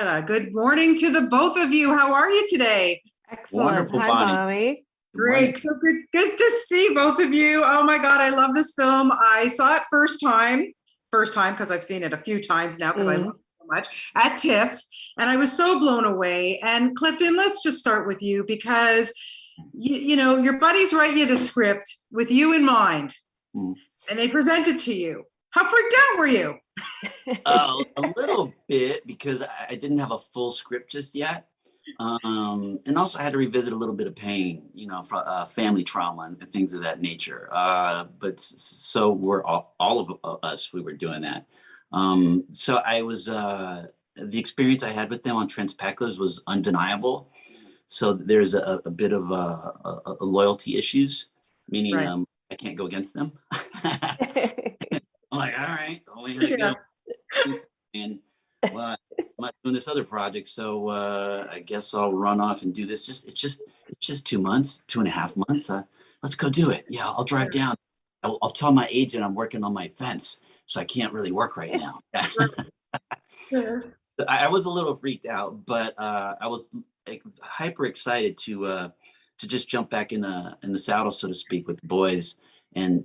Good morning to the both of you. How are you today? Excellent. Wonderful, Hi, Bonnie. Molly. Good morning. Great. So good to see both of you. Oh my God, I love this film. I saw it first time because I've seen it a few times now because I love it so much at TIFF, and I was so blown away. And Clifton, let's just start with you because you know your buddies write you the script with you in mind, Mm. and they present it to you. How freaked out were you? A little bit because I didn't have a full script just yet. And also I had to revisit a little bit of pain, from family trauma and things of that nature. So we're all of us, we were doing that. So I was, the experience I had with them on Transpackers was undeniable. So there's a bit of a loyalty issues, meaning Right. I can't go against them. I'm like, all right, only gotta Yeah. go. And well, I'm not doing this other project, so I guess I'll run off and do this. It's just 2 months, 2.5 months. Let's go do it. Yeah, I'll drive down. I'll tell my agent I'm working on my fence, so I can't really work right now. Sure. I was a little freaked out, but I was like, hyper excited to just jump back in the saddle, so to speak, with the boys and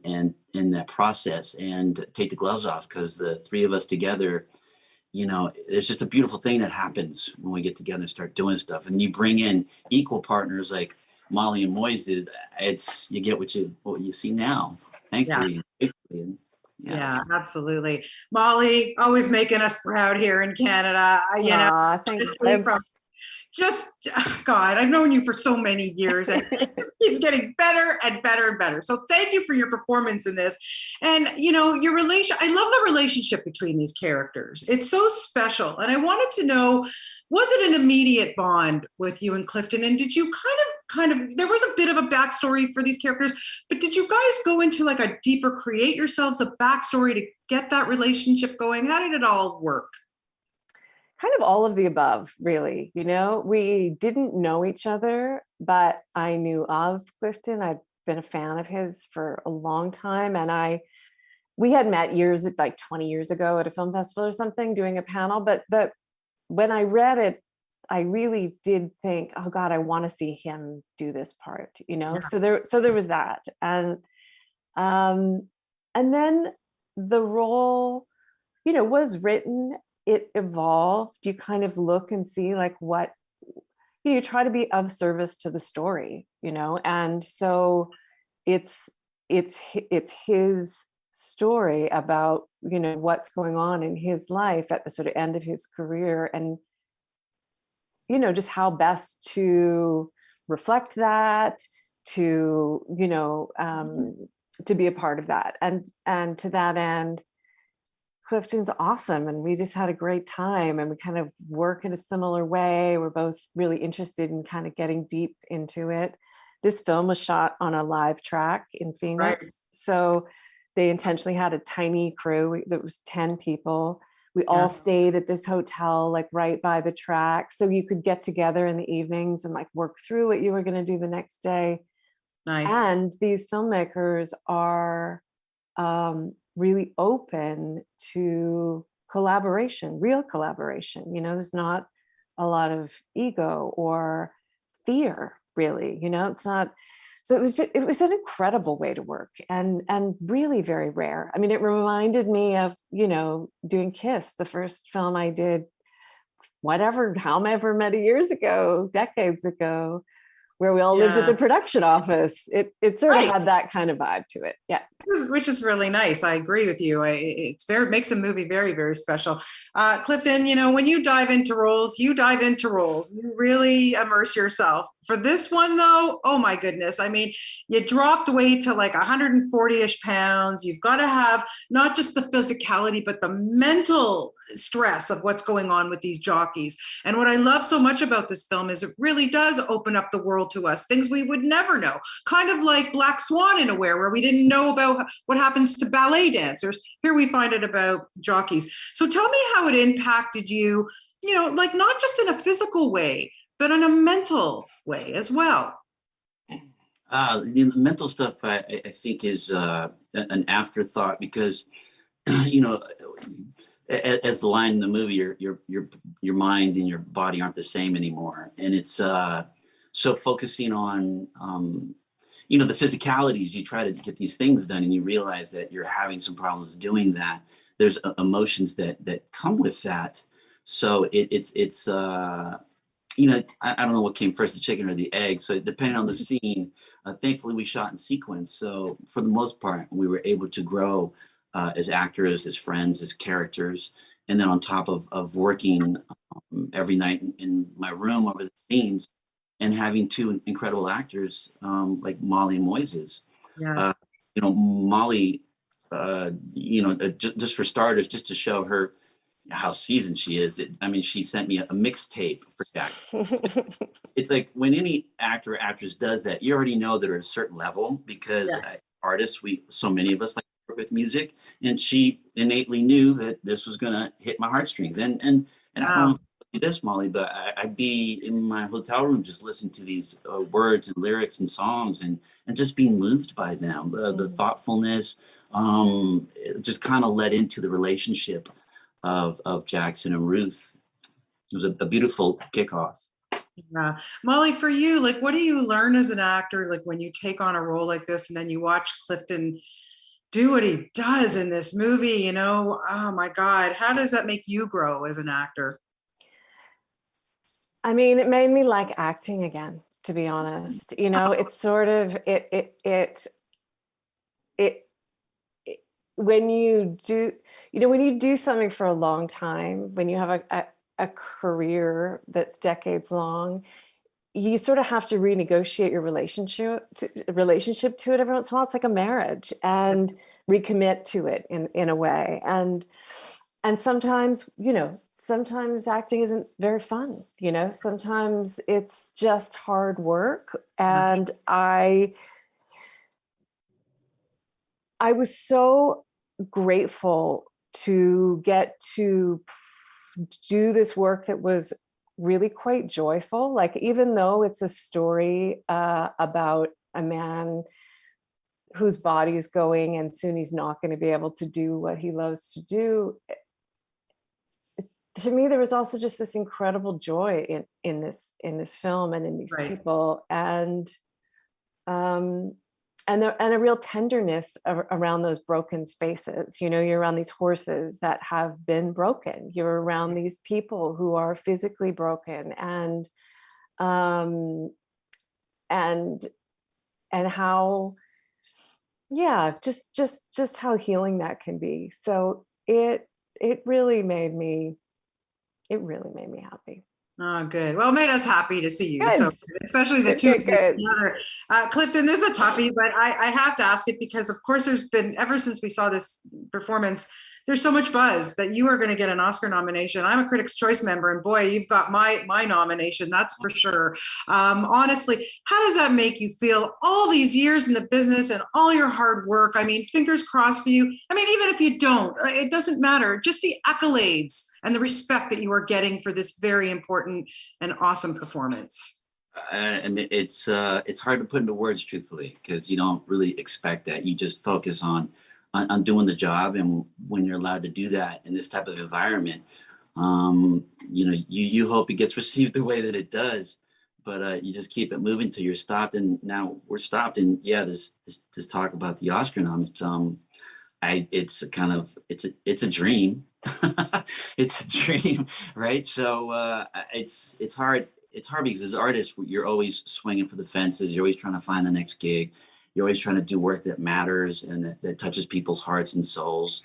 in that process and take the gloves off because the three of us together, there's just a beautiful thing that happens when we get together and start doing stuff. And you bring in equal partners like Molly and Moises, you get what you see now, Yeah. thankfully. And, Yeah, absolutely. Molly, always making us proud here in Canada. Aw, thanks. Honestly, from just God, I've known you for so many years, and it just keeps getting better and better and better. So thank you for your performance in this, and your relation. I love the relationship between these characters. It's so special, and I wanted to know, was it an immediate bond with you and Clifton? And did you kind of? There was a bit of a backstory for these characters, but did you guys go into like a deeper, create yourselves a backstory to get that relationship going? How did it all work? Kind of all of the above, really. We didn't know each other, but I knew of Clifton. I'd been a fan of his for a long time. And we had met like 20 years ago at a film festival or something, doing a panel. But when I read it, I really did think, oh God, I want to see him do this part, Yeah. So there was that. And then the role, was written, it evolved. You kind of look and see like what, you try to be of service to the story, and so it's his story about, what's going on in his life at the sort of end of his career, and just how best to reflect that, to to be a part of that, and to that end, Clifton's awesome, and we just had a great time, and we kind of work in a similar way. We're both really interested in kind of getting deep into it. This film was shot on a live track in Phoenix, Right. so they intentionally had a tiny crew. There was 10 people. We Yeah. all stayed at this hotel, like right by the track, so you could get together in the evenings and like work through what you were going to do the next day. Nice. And these filmmakers are really open to collaboration, real collaboration. There's not a lot of ego or fear, really. It's not. So it was an incredible way to work, and really very rare. I mean, it reminded me of doing Kiss, the first film I did, however many years ago, decades ago, where we all lived at Yeah. the production office. It sort of Right. had that kind of vibe to it. Yeah. Which is really nice. I agree with you. It makes a movie very, very special. Clifton, when you dive into roles, you dive into roles. You really immerse yourself. For this one, though, oh my goodness. I mean, you dropped weight to like 140-ish pounds. You've got to have not just the physicality, but the mental stress of what's going on with these jockeys. And what I love so much about this film is it really does open up the world to us, things we would never know. Kind of like Black Swan in a way, where we didn't know about what happens to ballet dancers. Here we find it about jockeys. So tell me how it impacted you, like not just in a physical way, but in a mental way as well. The mental stuff I think is an afterthought because, as the line in the movie, your mind and your body aren't the same anymore, and it's so focusing on you know, the physicalities. You try to get these things done, and you realize that you're having some problems doing that. There's emotions that come with that. So it's you know, I don't know what came first, the chicken or the egg. So depending on the scene, thankfully we shot in sequence. So for the most part, we were able to grow as actors, as friends, as characters. And then on top of working every night in my room over the scenes and having two incredible actors like Molly and Moises. Yeah. You know, Molly, you know, just for starters, just to show her how seasoned she is. I mean, she sent me a mixtape for Jack. It's like when any actor or actress does that, you already know they're at a certain level because artists, so many of us like to work with music, and she innately knew that this was gonna hit my heartstrings. And I don't know if you do this, Molly, but I'd be in my hotel room just listening to these words and lyrics and songs and just being moved by them. The thoughtfulness it just kind of led into the relationship of Jackson and Ruth. It was a beautiful kickoff. Yeah. Molly, for you, like, what do you learn as an actor, like when you take on a role like this and then you watch Clifton do what he does in this movie, you know, oh my God, how does that make you grow as an actor? I mean, it made me like acting again, to be honest. You know, it's sort of, when you do, you know, when you do something for a long time, when you have a career that's decades long, you sort of have to renegotiate your relationship to it every once in a while. It's like a marriage, and recommit to it in a way. And sometimes, you know, sometimes acting isn't very fun, you know, sometimes it's just hard work. And I was so grateful to get to do this work that was really quite joyful. Like, even though it's a story about a man whose body is going and soon he's not going to be able to do what he loves to do, to me there was also just this incredible joy in this film and in these people, and a real tenderness around those broken spaces. You know, you're around these horses that have been broken. You're around these people who are physically broken, and how, yeah, just how healing that can be. So it really made me happy. Oh, good. Well, it made us happy to see you. Good. So, especially the two of you Good. together. Clifton, this is a toughie, but I have to ask it because, of course, there's been, ever since we saw this performance, there's so much buzz that you are going to get an Oscar nomination. I'm a Critics' Choice member, and boy, you've got my nomination, that's for sure. Honestly, how does that make you feel? All these years in the business and all your hard work. I mean, fingers crossed for you. I mean, even if you don't, it doesn't matter. Just the accolades and the respect that you are getting for this very important and awesome performance. I mean, it's hard to put into words, truthfully, because you don't really expect that. You just focus on doing the job, and when you're allowed to do that in this type of environment, you know, you hope it gets received the way that it does, but you just keep it moving till you're stopped. And now we're stopped, and yeah, this talk about the Oscar nom, it's a dream. It's a dream, right? So it's hard. It's hard because as artists, you're always swinging for the fences. You're always trying to find the next gig. You're always trying to do work that matters and that touches people's hearts and souls.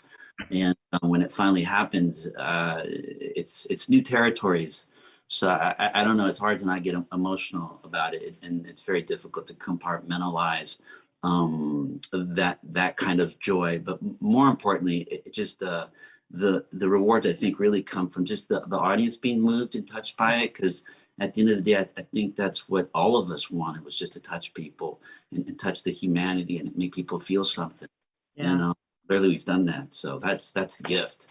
And when it finally happens, it's new territories. So I don't know. It's hard to not get emotional about it, and it's very difficult to compartmentalize that kind of joy. But more importantly, it just the rewards, I think, really come from just the audience being moved and touched by it, because at the end of the day, I think that's what all of us wanted, was just to touch people and touch the humanity and make people feel something. Yeah. And clearly we've done that. So that's the gift.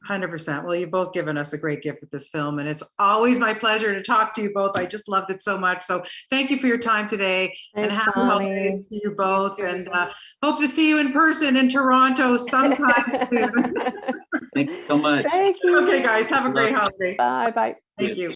100%. Well, you've both given us a great gift with this film, and it's always my pleasure to talk to you both. I just loved it so much. So thank you for your time today. Thanks, and happy Bonnie. holidays to you both. And hope to see you in person in Toronto sometime soon. Thank you so much. Thank you. Okay, guys, have a great holiday. Bye bye. Thank you.